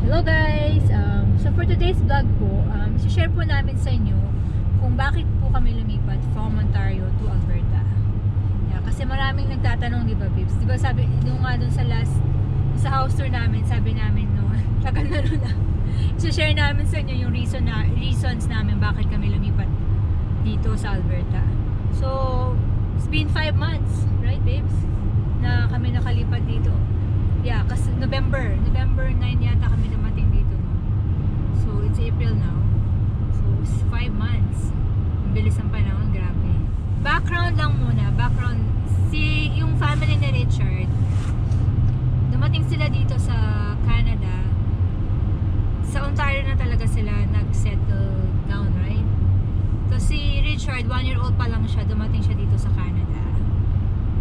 Hello guys! So for today's vlog po, share po namin sa inyo kung bakit po kami lumipat from Ontario to Alberta. Yeah, kasi maraming nagtatanong, di ba babes? Di ba sabi, nung nga dun sa house tour namin, sabi namin no, tagal na nun na. Share namin sa inyo yung reasons namin bakit kami lumipat dito sa Alberta. So, it's been 5 months, right babes? Na kami nakalipat dito. Yeah, kasi November 9 yata kami dumating dito. So, it's April now. So, it's 5 months. Ang bilis ng panahon, grabe. Background lang muna. Yung family ni Richard, dumating sila dito sa Canada. Sa Ontario na talaga sila nag-settle down, right? So, si Richard, 1-year-old pa lang siya, dumating siya dito sa Canada.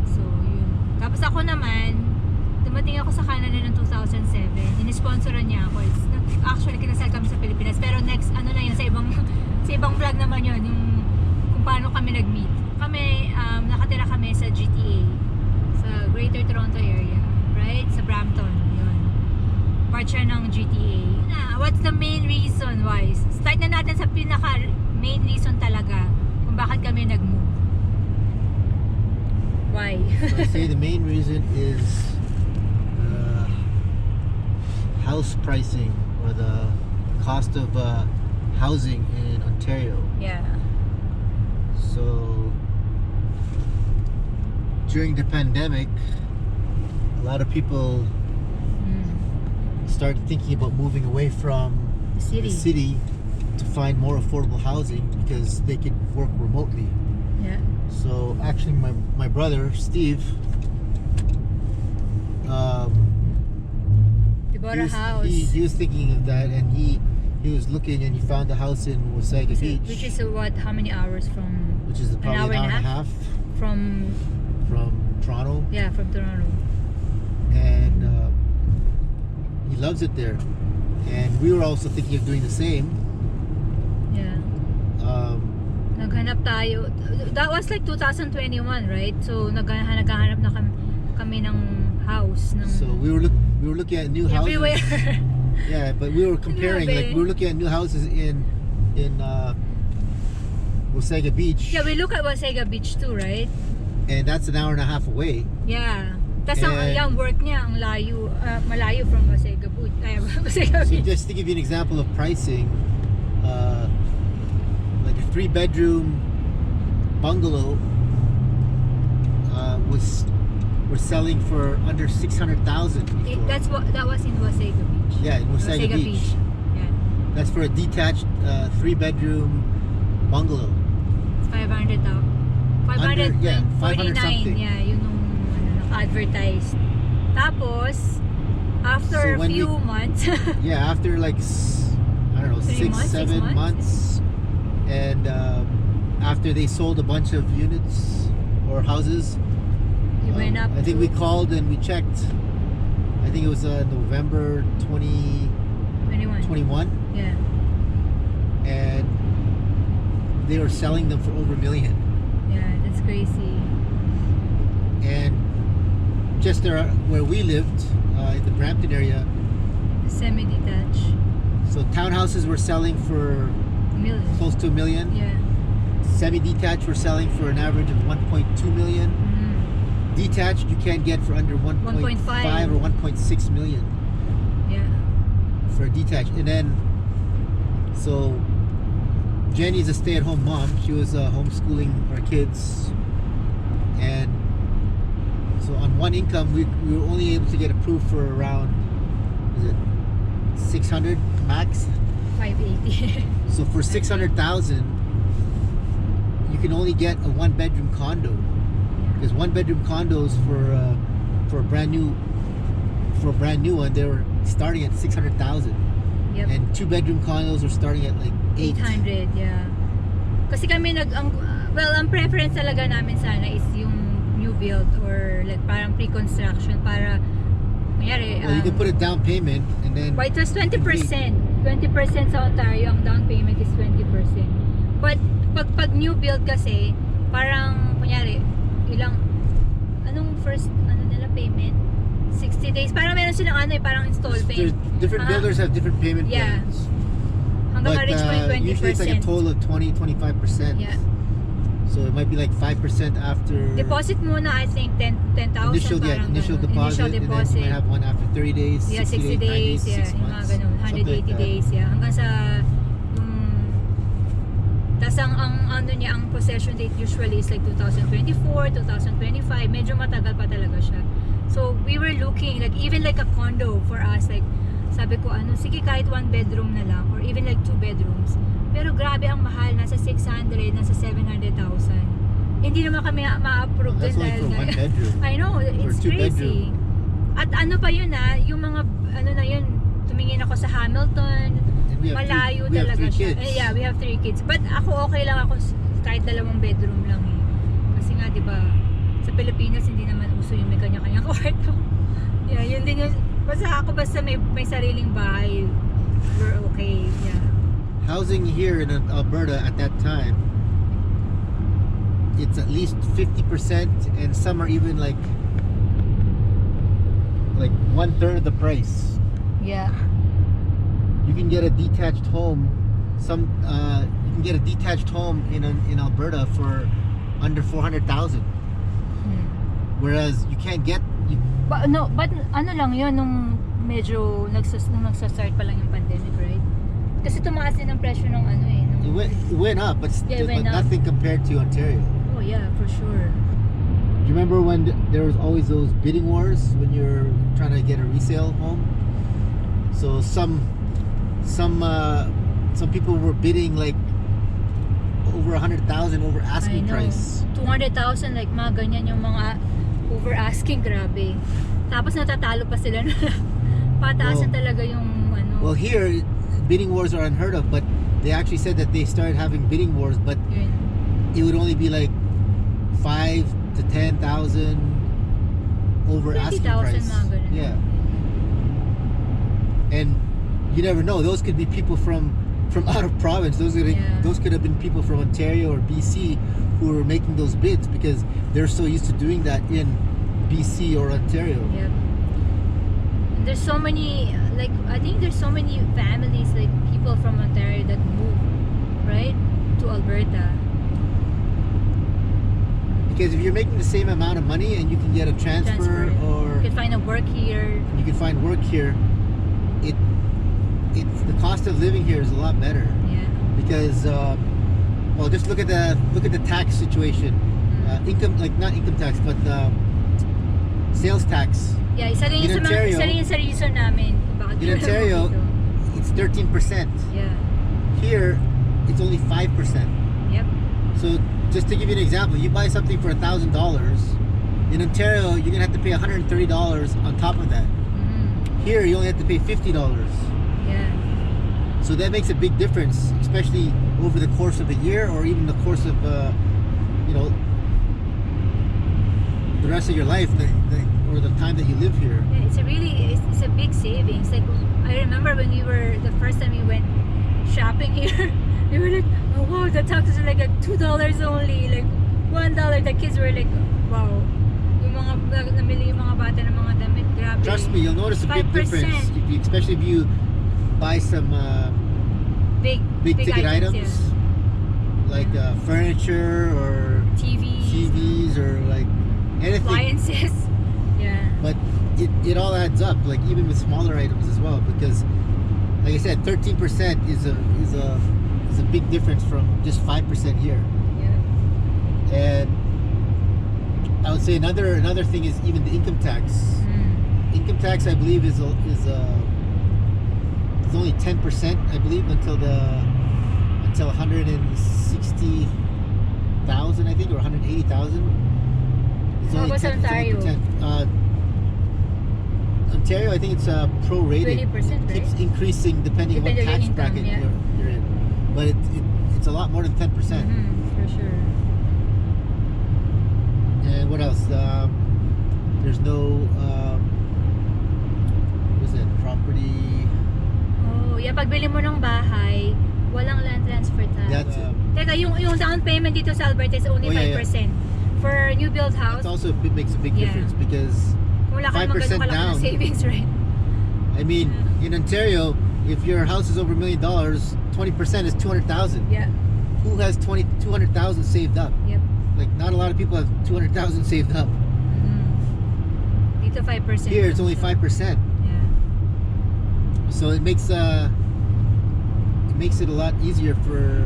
So, yun. Tapos ako naman, dumating ako sa Canada noong 2007. Ini-sponsoran niya ako. Actually, kinasal kami sa Pilipinas. Pero next, ano na yun, sa ibang vlog naman yun, yung kung paano kami nag-meet. Kami, nakatira kami sa GTA, sa Greater Toronto area, right? Sa Brampton, yun. Part siya ng GTA. What's the main reason why? Start na natin sa pinaka-main reason talaga kung bakit kami nag-move. Why? So I say the main reason is house pricing, or the cost of housing in Ontario. Yeah. So during the pandemic, a lot of people started thinking about moving away from the city to find more affordable housing because they could work remotely. Yeah. So actually my brother Steve, Bought a house. He was thinking of that, and he was looking, and he found a house in Wasaga Beach, which is what? How many hours from? which is probably an hour and a half from Toronto. Yeah, from Toronto. And he loves it there, and we were also thinking of doing the same. Yeah. Naghanap tayo. That was like 2021, right? So naghahanap na kami ng house. So we were looking at new houses everywhere. Yeah, but we were comparing, like we were looking at new houses in Wasaga Beach. Yeah, we look at Wasaga Beach too, right? And that's an hour and a half away. Yeah. Tapos ang work niya, ang layo, malayo from Wasaga Beach. So just to give you an example of pricing, like a 3-bedroom bungalow we're selling for under 600,000. That was in Wasaga Beach. Yeah, in Wasaga Beach. Yeah. That's for a detached 3-bedroom bungalow. 500 something. Yeah, yun yung advertised. Tapos after a few months. Yeah, after like I don't know, 6-7 months, and after they sold a bunch of units or houses. Went up. I think we called and we checked. I think it was November 2021. Yeah. And they were selling them for over $1 million. Yeah, that's crazy. And just there, where we lived, in the Brampton area, Semi-detached. so townhouses were selling for close to $1 million. Yeah. Semi-detached were selling for an average of 1.2 million. Detached you can't get for under 1.5 or 1.6 million. Yeah. For a detached. And then, so Jenny's a stay-at-home mom. She was homeschooling our kids, and so on one income we were only able to get approved for around, is it 600 max? 580. So for 600,000 you can only get a 1-bedroom condo. Because 1-bedroom condos for a brand new one, they were starting at 600,000. Yep. And 2-bedroom condos are starting at like 800. Yeah. Kasi kami ang preference talaga namin sana is yung new build or like parang pre-construction para kunyari. Well, you can put a down payment and then. But it was 20%. 20% sa Ontario, ang down payment is 20%. But pag new build kasi, parang kunyari anong first nila payment? 60 days. Parang meron silang ano eh, parang installment. Different builders have different payment Yeah. plans. Hanggang But ma-reach mo yung 20%. usually it's like a total of 20-25%. Yeah. So it might be like 5% after Deposit muna, I think 10,000. initial parang initial ganun. deposit, and then you might have one after 30 days, Yeah, 60 days, 90 days, yeah, 6 yung mga months, ganun, something 180 like that. days, yeah. Hanggang sa yung tas ang ano niya, ang possession date usually is like 2024, 2025, medyo matagal pa talaga siya. So we were looking like even like a condo for us, like sabi ko ano, sige kahit 1 bedroom na lang or even like 2 bedrooms. Pero grabe ang mahal, nasa 600, nasa 700,000. Hindi naman kami ma-approve That's din only for dahil 1 bedroom. I know, it's two crazy. At ano pa yun yung mga ano na yun, tumingin ako sa Hamilton, And we have malayo we have talaga 3 siya. kids. Yeah, we have 3 kids. But ako okay lang ako kahit 2 bedroom lang eh. Kasi nga 'di ba, sa Pilipinas hindi naman uso yung may kanya-kanyang kwarto. Yeah, yun din yung basta may sariling bahay, we're okay. Yeah. Housing here in Alberta at that time, it's at least 50%, and some are even like 1/3 of the price. Yeah. You can get a detached home. You can get a detached home in Alberta for under 400,000. Whereas you can't get. But ano lang yun nung medyo nagsa-start pa lang yung pandemic, right? Kasi tumaas din ang presyo ng ano eh. It went up, but Yeah, it went up. nothing compared to Ontario. Oh yeah, for sure. Do you remember when there was always those bidding wars when you're trying to get a resale home? So some people were bidding like over 100,000 over asking I know. price. 200,000 like mga ganyan yung mga over asking, grabe. Tapos natatalo pa sila na pataasan talaga yung ano. Well, here bidding wars are unheard of, but they actually said that they started having bidding wars, but Yun. it would only be like 5 to 10,000 over 20,000 asking price. mga ganun. Yeah. And you never know, those could be people from out of province. Those could have been people from Ontario or BC who were making those bids because they're so used to doing that in BC or Ontario. Yep. There's so many, like, I think there's so many families, like people from Ontario that move, right, to Alberta. Because if you're making the same amount of money and you can get a transfer or you can find a work here. you can find work here, it's the cost of living here is a lot better. Yeah. Because well, just look at the tax situation. Not income tax, but sales tax. Yeah, isa rin In Ontario- yung sa reason namin kung bakit In Ontario, dito. it's 13%. Yeah. Here, it's only 5%. Yep. So just to give you an example, you buy something for $1,000. In Ontario, you're gonna have to pay $130 on top of that. Here, you only have to pay $50. Yeah. So that makes a big difference, especially over the course of a year or even the course of the rest of your life, or the time that you live here. Yeah, it's a big savings. Like I remember when the first time we went shopping here, we were like, oh wow, the taxes are like $2 only, like $1. The kids were like, wow. Yung mga namili yung mga bata ng mga damit, grabe. Trust me, you'll notice a big 5%. difference, especially if you buy some big ticket items, yeah. like furniture or TVs or like anything. Appliances. Yeah. But it all adds up, like even with smaller items as well, because like I said, 13% is a big difference from just 5% here. Yeah. And I would say another thing is even the income tax. Income tax, I believe, is only 10%, I believe, until 160,000, I think, or 180,000. It's How only about 10, Ontario? 10%. Ontario, I think it's prorated. 20%, It keeps right? increasing depending on what Depending on tax income, bracket yeah. you're in. But it's a lot more than 10%. For sure. And what else? There's no what is it? Property. Oh, yeah, pagbili mo ng bahay, walang land transfer tax. That's Teka, yung down payment dito sa Alberta is only Oh, yeah, 5%. For new build house, it also makes a big Yeah. difference because kung wala ka naman 5% ganun kalaki na down. savings, right? I mean, in Ontario, if your house is over $1 million, 20% is 200,000. Yeah. Who has 200,000 saved up? Yep. Like, not a lot of people have 200,000 saved up. Dito 5%. Here, it's only 5%. Yeah. So it makes it a lot easier for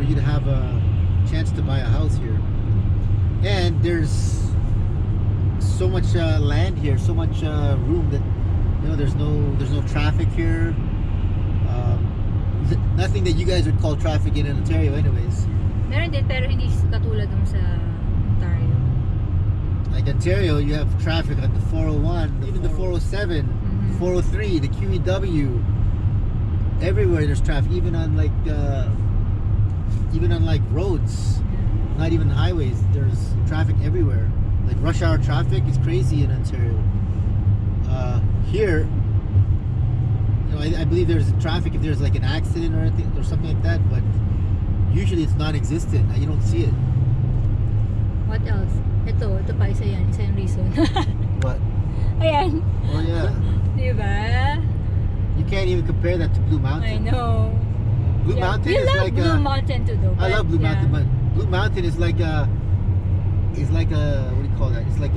you to have a chance to buy a house here. And there's so much land here, so much room that there's no traffic here. Nothing that you guys would call traffic in Ontario, anyways. Meron din pero hindi katulad dun sa Ontario. Like Ontario, you have traffic on the 401, even the 407, 403, the QEW. Everywhere there's traffic, even on like roads, not even highways. There's traffic everywhere. Like rush hour traffic is crazy in Ontario. Here, I believe there's traffic if there's like an accident or anything or something like that, but usually it's non-existent. You don't see it. What else? Ito pa isa yung reason. What? Ayan. Oh yeah. Diba? You can't even compare that to Blue Mountain. I know. Blue Mountain You is love like Blue Mountain too though. I love Blue Mountain, but Blue Mountain is like a what do you call that? It's like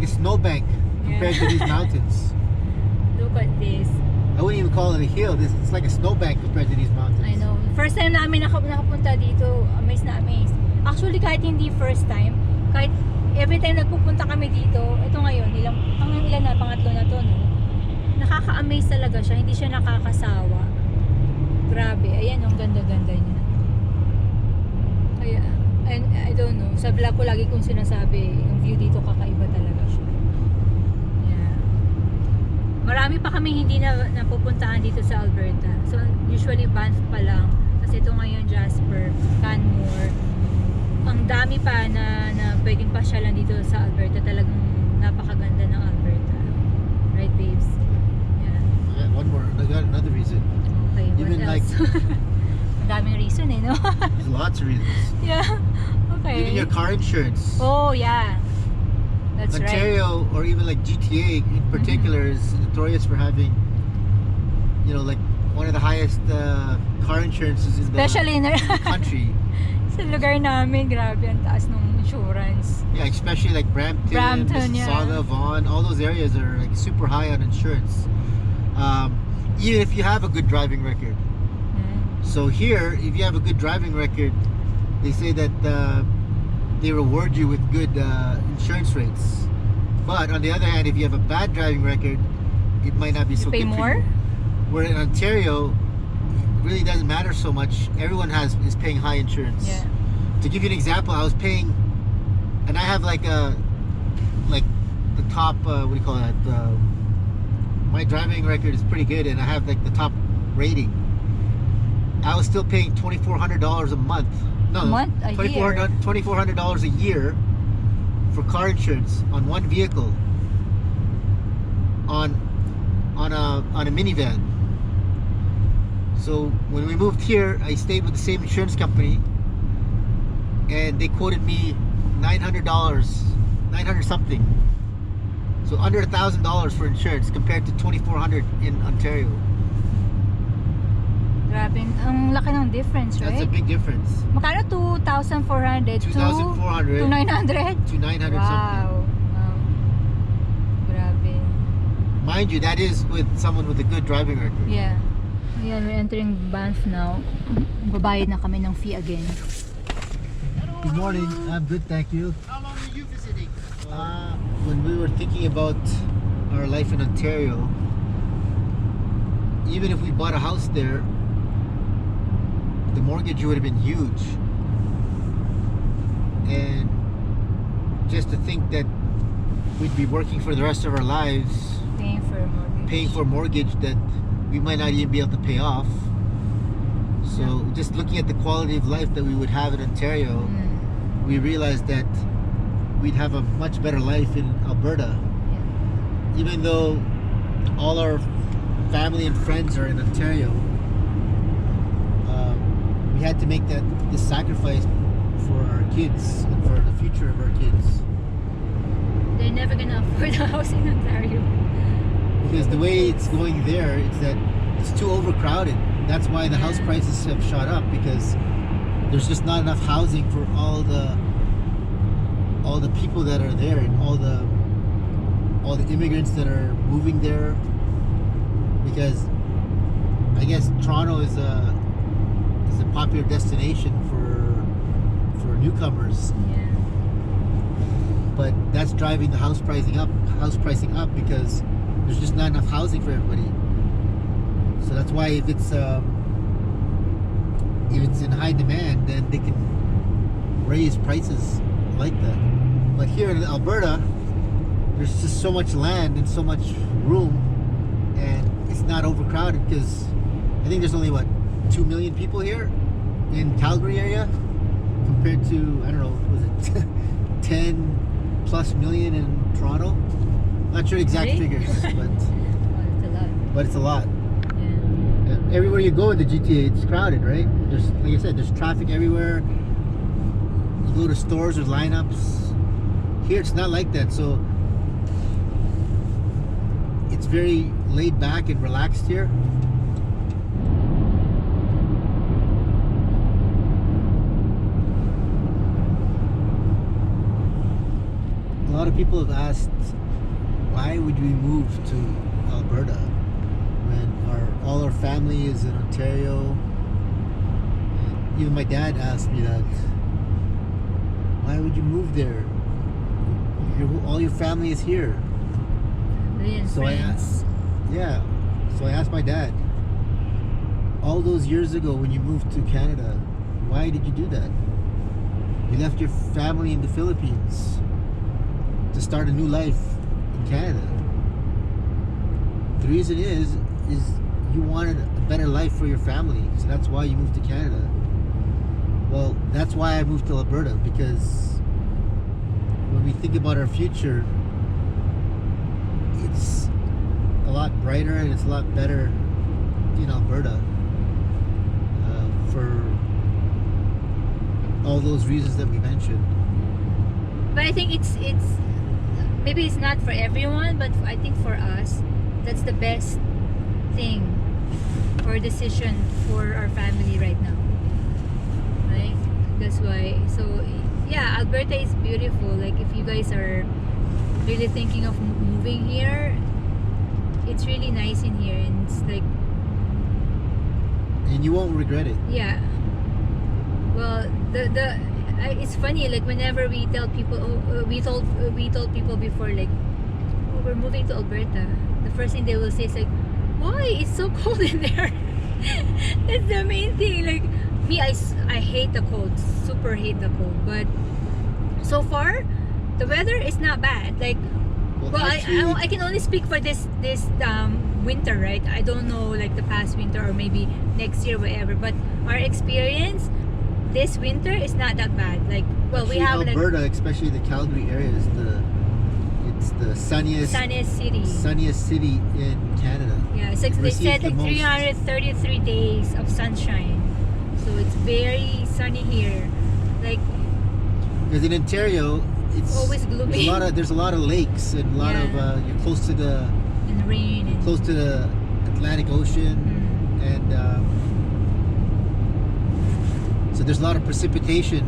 a snowbank compared to these mountains. Look at this. I wouldn't even call it a hill. It's like a snowbank compared to these mountains. I know. First time namin nakapunta dito, amazed na amazed. Actually, kahit hindi first time, kahit every time nagpupunta kami dito, ito ngayon, ilan na, pangatlo na to, no? Nakaka-amaze talaga siya. Hindi siya nakakasawa. Grabe. Ayan, ang ganda-ganda niya. Kaya, and I don't know. Sa vlog ko lagi kong sinasabi, yung view dito kakaiba talaga siya. Yeah. Marami pa kami hindi napupuntahan dito sa Alberta. So, usually Banff pa lang. Kasi ito ngayon Jasper, Canmore. Ang dami pa na pwedeng pasyalan dito sa Alberta. Talagang napakaganda ng Alberta. Right, babes? Yeah. Yeah, one more. I got another reason. Okay, Even what else? Ang daming reason no? There's lots of reasons. Yeah. Okay. Even your car insurance. Oh, yeah. That's right. Ontario or even like GTA in particular is notorious for having, like one of the highest car insurances in Especially in the country. sa lugar namin, grabe ang taas ng insurance. Yeah, especially like Brampton, Mississauga, Vaughan, all those areas are like super high on insurance. Even if you have a good driving record. So here, if you have a good driving record, they say that they reward you with good insurance rates. But on the other hand, if you have a bad driving record, it might not be so pay good more? for you. Where in Ontario, it really doesn't matter so much. Everyone is paying high insurance. Yeah. To give you an example, I was paying, and I have like the top, what do you call that? My driving record is pretty good, and I have like the top rating. I was still paying $2,400 a month. No, a month? A year? $2,400 a year for car insurance on one vehicle. On a minivan. So when we moved here, I stayed with the same insurance company, and they quoted me $900 something. So under $1,000 for insurance compared to $2,400 in Ontario. Grabe, ang laki ng difference, right? That's a big difference. Magkano? 2,400 $2,400 to 900? to 900 wow. something. Wow. Grabe. Mind you, that is with someone with a good driving record. Yeah. Ayan, we're entering Banff now. Babayad na kami ng fee again. Good morning. I'm good, thank you. How long are you visiting? When we were thinking about our life in Ontario, even if we bought a house there, the mortgage would have been huge. And just to think that we'd be working for the rest of our lives, paying for a mortgage that we might not even be able to pay off. So just looking at the quality of life that we would have in Ontario, we realized that we'd have a much better life in Alberta. Even though all our family and friends are in Ontario, we had to make this sacrifice for our kids and for the future of our kids. they're never gonna afford a house in Ontario. Because the way it's going there, it's that it's too overcrowded. That's why the house Yeah. prices have shot up, because there's just not enough housing for all the people that are there, and all the immigrants that are moving there. Because I guess Toronto is a popular destination for newcomers, Yeah. but that's driving the house pricing up because there's just not enough housing for everybody. So that's why if it's in high demand, then they can raise prices like that. But here in Alberta, there's just so much land and so much room, and it's not overcrowded, because I think there's only 2 million people here in Calgary area, compared to, I don't know, was it 10 plus million in Toronto? Not sure exact Really? figures, Oh, it's a lot. but it's a lot. Yeah. And everywhere you go in the GTA, it's crowded, right? There's, like I said, there's traffic everywhere. You go to stores, there's lineups. Here, it's not like that, so it's very laid back and relaxed here. A lot of people have asked, why would we move to Alberta when all our family is in Ontario? And even my dad asked me that. Why would you move there? All your family is here. Family and So friends. So I asked my dad, all those years ago when you moved to Canada, why did you do that? You left your family in the Philippines to start a new life in Canada. The reason is you wanted a better life for your family, so that's why you moved to Canada. Well, that's why I moved to Alberta, because when we think about our future, it's a lot brighter and it's a lot better in Alberta, for all those reasons that we mentioned. But I think it's maybe it's not for everyone, but I think for us, that's the best thing or decision for our family right now. Right? That's why. So yeah, Alberta is beautiful. Like if you guys are really thinking of moving here, it's really nice in here, and it's like, And you won't regret it. yeah. Well, it's funny, like whenever we tell people, we told people before, like, oh, we're moving to Alberta, the first thing they will say is like, why, it's so cold in there. That's the main thing. Like me, I hate the cold, super hate the cold, but so far the weather is not bad. Like, well, actually, I can only speak for this winter, right? I don't know like the past winter or maybe next year, whatever, but our experience this winter is not that bad. Like, well, we have Alberta, especially the Calgary area, is the sunniest city in Canada. Yeah, it's like they said, like Receives the most. 333 days of sunshine, so it's very sunny here. Like, Because in Ontario, it's always gloomy. There's a lot of lakes, and a lot of you're close to the and rain and Atlantic Ocean, and so there's a lot of precipitation,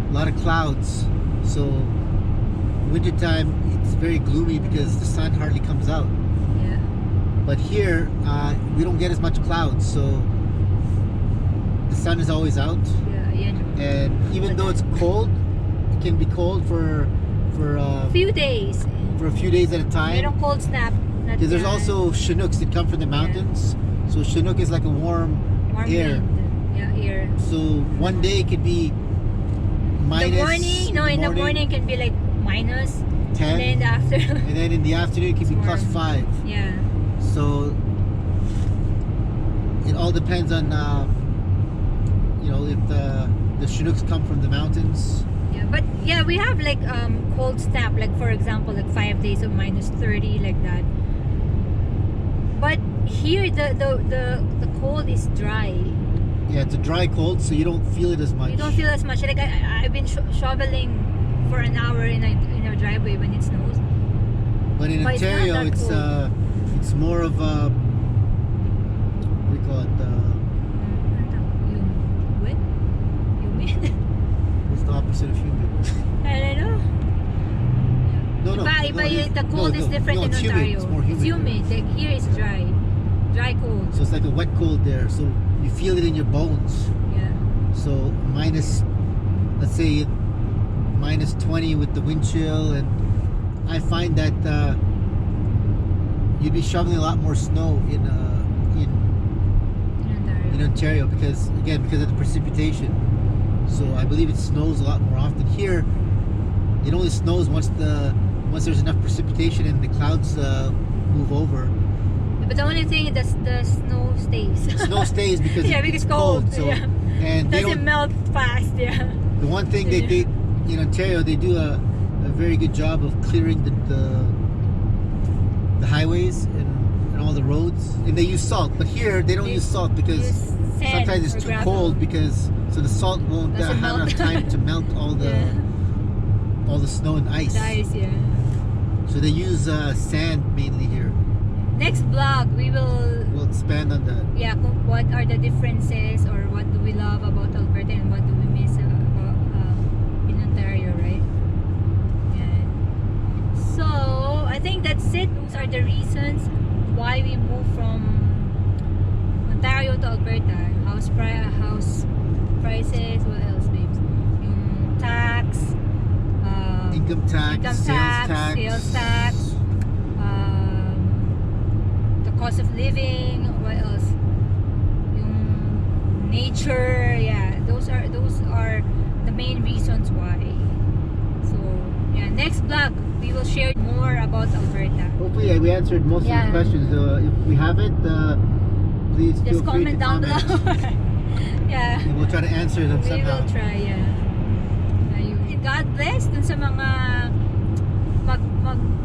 a lot of clouds. So wintertime, it's very gloomy because the sun hardly comes out. yeah. But here, we don't get as much clouds, so the sun is always out. Yeah. And even though it's cold, it can be cold for Few days. a few days at a time. Merong cold snap. Because there's also Chinooks that come from the mountains. So Chinook is like a warm air. wind. Yeah, air. So one day it could be minus. In the morning can be like minus 10. and then after And then in the afternoon it can be It's plus warm. 5. yeah. So it all depends on if the Chinooks come from the mountains. Yeah, but yeah, we have like cold snap, like for example, like 5 days of minus 30, like that. But here the cold is dry. Yeah, it's a dry cold, so you don't feel it as much. You don't feel as much. Like I've been shoveling for an hour in a driveway when it snows. But in But it's not Ontario, that cold. it's more of a, what do you call it? Humid? What's the opposite of humid? I don't know. No, The cold is different in it's Ontario. humid. It's more humid. It's humid. Like here it's dry. Dry cold. So it's like a wet cold there. So you feel it in your bones. Yeah. So let's say minus 20 with the wind chill, and I find that you'd be shoveling a lot more snow in Ontario because of the precipitation. So I believe it snows a lot more often. Here, it only snows once there's enough precipitation and the clouds move over. But the only thing is the snow stays. Snow stays because yeah, because it's cold. So yeah. and they Doesn't don't. melt fast. Yeah. The one thing they in Ontario, they do a very good job of clearing the highways and all the roads, and they use salt. But here they don't use salt because sometimes it's too cold so the salt won't have enough time to melt all the snow and ice. The ice, yeah. So they use sand mainly here. Next vlog We'll expand on that. Yeah, what are the differences or what do we love about Alberta and what do we miss about in Ontario, right? Yeah. So I think that's it. Those are the reasons why we moved from Ontario to Alberta. House prices, what else, babes? Yung tax, Income tax, sales tax, the cost of living, what else? Yung nature, yeah. Those are the main reasons why. So, yeah, next vlog we will share more about Alberta. Hopefully we answered most of the questions. If we haven't, please feel Just free to comment down comment. below. Yeah. And we'll try to answer them somehow. We will try, yeah. Ayun. God bless dun sa mga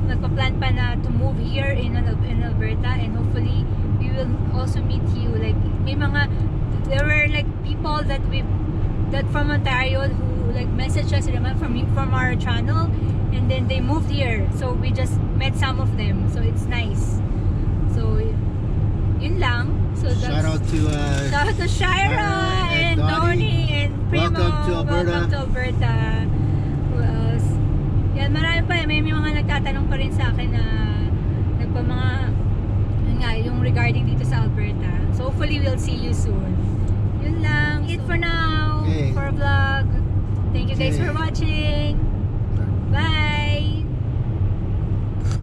nagpa-plan pa na to move here in Alberta, and hopefully we will also meet you. Like there were like people that from Ontario who like messaged us from our channel, and then they moved here. So we just met some of them. So it's nice. So yun lang. So shout out to Shira and Donnie and Primo. Welcome to Alberta. Welcome to Alberta. Who else? Yan, marami pa. May mga nagtatanong pa rin sa akin na yung regarding dito sa Alberta. So hopefully we'll see you soon. Yun lang. It for now. Okay. For a vlog. Thank you guys Okay. for watching. Bye.